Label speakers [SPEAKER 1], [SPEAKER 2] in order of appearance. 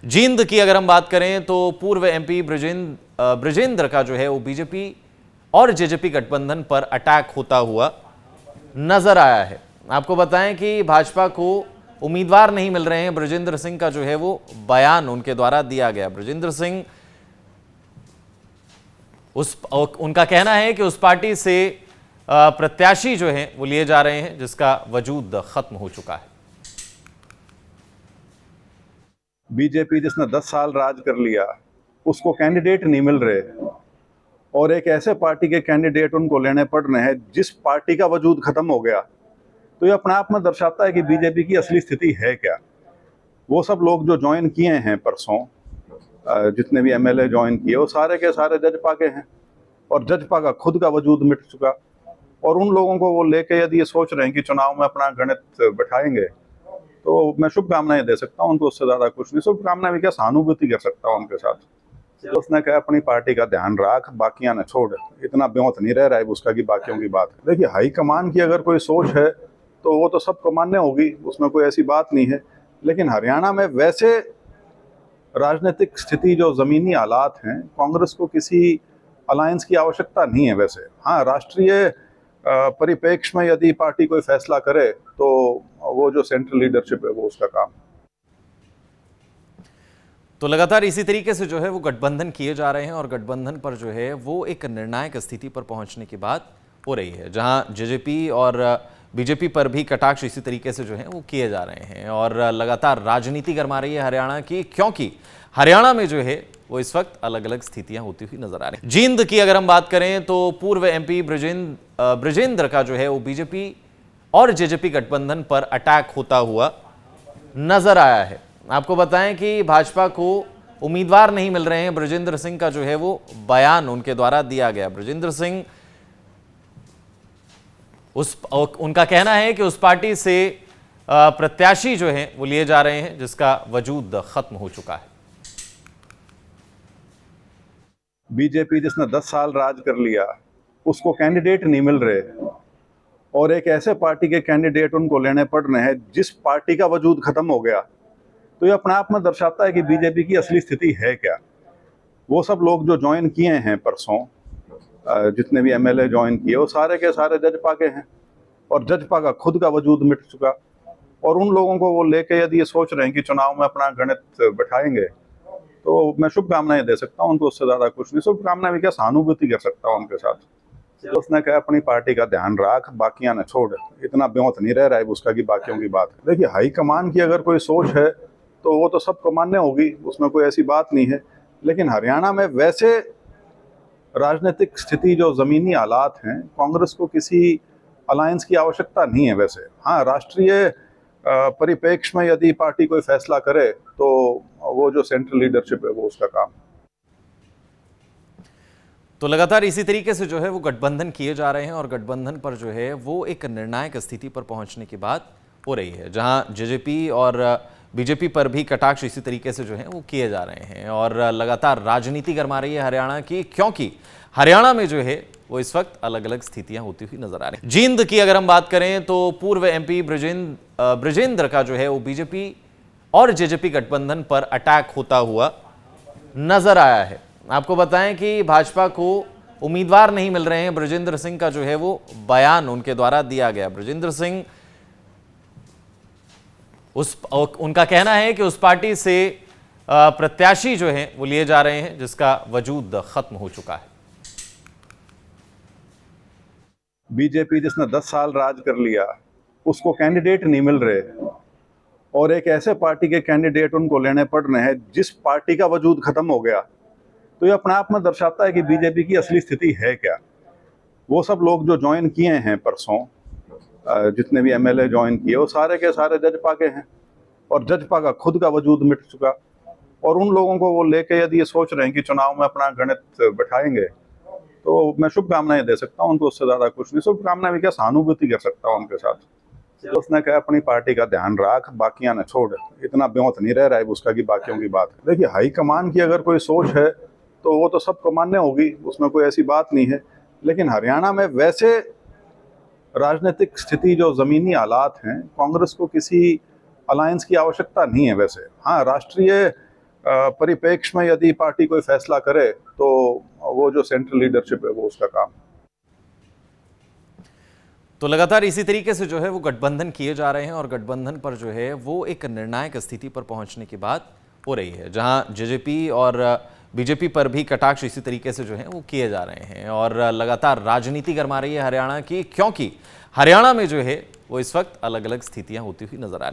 [SPEAKER 1] जींद की अगर हम बात करें तो पूर्व एमपी ब्रजेंद्र का जो है वो बीजेपी और जेजेपी गठबंधन पर अटैक होता हुआ नजर आया है। आपको बताएं कि भाजपा को उम्मीदवार नहीं मिल रहे हैं। ब्रजेंद्र सिंह का जो है वो बयान उनके द्वारा दिया गया। ब्रजेंद्र सिंह उनका कहना है कि उस पार्टी से प्रत्याशी जो हैं वो लिए जा रहे हैं जिसका वजूद खत्म हो चुका है।
[SPEAKER 2] बीजेपी जिसने 10 साल राज कर लिया उसको कैंडिडेट नहीं मिल रहे और एक ऐसे पार्टी के कैंडिडेट उनको लेने पड़ रहे हैं जिस पार्टी का वजूद खत्म हो गया, तो ये अपने आप में दर्शाता है कि बीजेपी की असली स्थिति है क्या। वो सब लोग जो ज्वाइन किए हैं परसों, जितने भी एमएलए ज्वाइन किए वो सारे के सारे जजपा के हैं और जजपा का खुद का वजूद मिट चुका। और उन लोगों को वो लेके यदि ये सोच रहे हैं कि चुनाव में अपना गणित बैठाएंगे तो मैं शुभकामनाएं दे सकता हूँ उनको, उससे ज्यादा कुछ नहीं। शुभकामनाएं भी क्या, सहानुभूति कर सकता हूँ उनके साथ। उसने कहा अपनी पार्टी का ध्यान रख, बाकियां न छोड़। इतना ब्योंत नहीं रह रहा है उसका कि बाकियों की बात। देखिए, हाईकमान की अगर कोई सोच है तो वो तो सबको मान्य होगी, उसमें कोई ऐसी बात नहीं है। लेकिन हरियाणा में वैसे राजनीतिक स्थिति जो जमीनी हालात हैं, कांग्रेस को किसी अलायंस की आवश्यकता नहीं है। वैसे हाँ, राष्ट्रीय परिप्रेक्ष्य में यदि पार्टी कोई फैसला करे तो वो जो सेंट्रल लीडरशिप है वो उसका काम।
[SPEAKER 1] तो लगातार इसी तरीके से जो है वो गठबंधन किए जा रहे हैं और गठबंधन पर जो है वो एक निर्णायक स्थिति पर पहुंचने की बात हो रही है, जहां जेजेपी और बीजेपी पर भी कटाक्ष इसी तरीके से जो है वो किए जा रहे हैं और लगातार राजनीति गरमा रही है हरियाणा की, क्योंकि हरियाणा में जो है वो इस वक्त अलग अलग स्थितियां होती हुई नजर आ रही हैं। जींद की अगर हम बात करें तो पूर्व एमपी ब्रजेंद्र का जो है वो बीजेपी और जेजेपी गठबंधन पर अटैक होता हुआ नजर आया है। आपको बताएं कि भाजपा को उम्मीदवार नहीं मिल रहे हैं। ब्रजेंद्र सिंह का जो है वो बयान उनके द्वारा दिया गया। ब्रजेंद्र सिंह उनका कहना है कि उस पार्टी से प्रत्याशी जो हैं वो लिए जा रहे हैं जिसका वजूद खत्म हो चुका है।
[SPEAKER 2] बीजेपी जिसने 10 साल राज कर लिया उसको कैंडिडेट नहीं मिल रहे और एक ऐसे पार्टी के कैंडिडेट उनको लेने पड़ रहे हैं जिस पार्टी का वजूद खत्म हो गया, तो ये अपने आप में दर्शाता है कि बीजेपी की असली स्थिति है क्या। वो सब लोग जो ज्वाइन किए हैं परसों, जितने भी एमएलए ज्वाइन किए वो सारे के सारे जजपा के हैं और जजपा का खुद का वजूद मिट चुका। और उन लोगों को वो लेके यदि ये सोच रहे हैं कि चुनाव में अपना गणित बैठाएंगे तो मैं शुभकामनाएं दे सकता हूँ उनको, उससे ज्यादा कुछ नहीं। शुभकामनाएं भी क्या, सहानुभूति कर सकता हूँ उनके साथ। उसने कहा अपनी पार्टी का ध्यान रख, बाकियां न छोड़। इतना ब्योंत नहीं रह रहा है उसका कि बाकियों की बात। देखिए, हाईकमान की अगर कोई सोच है तो वो तो सबको मान्य होगी, उसमें कोई ऐसी बात नहीं है। लेकिन हरियाणा में वैसे राजनीतिक स्थिति जो जमीनी हालात हैं, कांग्रेस को किसी अलायंस की आवश्यकता नहीं है। वैसे हाँ, राष्ट्रीय परिप्रेक्ष्य में यदि पार्टी कोई फैसला करे तो वो जो सेंट्रल लीडरशिप है वो उसका काम।
[SPEAKER 1] तो लगातार इसी तरीके से जो है वो गठबंधन किए जा रहे हैं और गठबंधन पर जो है वो एक निर्णायक स्थिति पर पहुंचने की बात हो रही है, जहां जेजेपी और बीजेपी पर भी कटाक्ष इसी तरीके से जो है वो किए जा रहे हैं और लगातार राजनीति गरमा रही है हरियाणा की, क्योंकि हरियाणा में जो है वो इस वक्त अलग अलग स्थितियां होती हुई नजर आ रही हैं। जींद की अगर हम बात करें तो पूर्व एमपी ब्रजेंद्र का जो है वो बीजेपी और जेजेपी गठबंधन पर अटैक होता हुआ नजर आया है। आपको बताएं कि भाजपा को उम्मीदवार नहीं मिल रहे हैं। ब्रजेंद्र सिंह का जो है वो बयान उनके द्वारा दिया गया। ब्रजेंद्र सिंह उनका कहना है कि उस पार्टी से प्रत्याशी जो हैं वो लिए जा रहे हैं जिसका वजूद खत्म हो चुका है।
[SPEAKER 2] बीजेपी जिसने 10 साल राज कर लिया उसको कैंडिडेट नहीं मिल रहे और एक ऐसे पार्टी के कैंडिडेट उनको लेने पड़ रहे हैं जिस पार्टी का वजूद खत्म हो गया, तो ये अपने आप में दर्शाता है कि बीजेपी की असली स्थिति है क्या। वो सब लोग जो ज्वाइन किए हैं परसों, जितने भी एमएलए ज्वाइन किए वो सारे के सारे जजपा के हैं और जजपा का खुद का वजूद मिट चुका। और उन लोगों को वो लेके यदि ये सोच रहे हैं कि चुनाव में अपना गणित बैठाएंगे तो मैं शुभकामनाएं दे सकता हूँ उनको, उससे ज्यादा कुछ नहीं। शुभकामनाएं भी क्या, सहानुभूति कर सकता हूँ उनके साथ। उसने कहा अपनी पार्टी का ध्यान रख, बाकियां न छोड़। इतना ब्योंत नहीं रह रहा है उसका कि बाकियों की बात। देखिए, हाईकमान की अगर कोई सोच है तो वो तो सबको मान्य होगी, उसमें कोई ऐसी बात नहीं है। लेकिन हरियाणा में वैसे राजनीतिक स्थिति जो जमीनी हालात हैं, कांग्रेस को किसी अलायंस की आवश्यकता नहीं है। वैसे हाँ, राष्ट्रीय परिप्रेक्ष्य में यदि पार्टी कोई फैसला करे तो वो जो सेंट्रल लीडरशिप है वो उसका काम।
[SPEAKER 1] तो लगातार इसी तरीके से जो है वो गठबंधन किए जा रहे हैं और गठबंधन पर जो है वो एक निर्णायक स्थिति पर पहुंचने की बात हो रही है, जहां जेजेपी और बीजेपी पर भी कटाक्ष इसी तरीके से जो है वो किए जा रहे हैं और लगातार राजनीति गरमा रही है हरियाणा की, क्योंकि हरियाणा में जो है वो इस वक्त अलग अलग स्थितियां होती हुई नजर आ रही हैं।